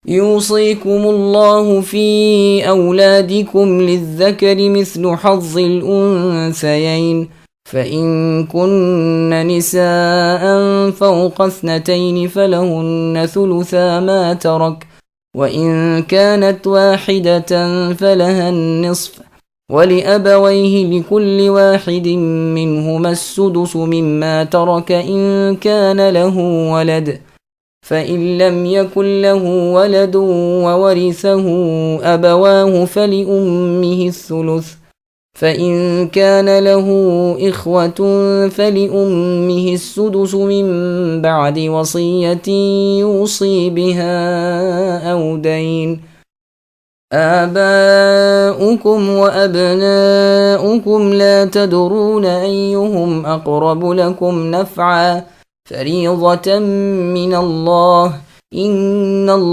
يوصيكم الله في أولادكم للذكر مثل حظ الأنثيين، فإن كن نساء فوق 2 فلهن ثلثا ما ترك، وإن كانت واحدة فلها النصف، ولأبويه لكل واحد منهما السدس مما ترك إن كان له ولد، فإن لم يكن له ولد وورثه أبواه فلأمه الثلث، فإن كان له إخوة فلأمه السدس من بعد وصية يوصي بها أو دين. آباؤكم وأبناؤكم لا تدرون أيهم أقرب لكم نفعا، فريضة من الله، إن الله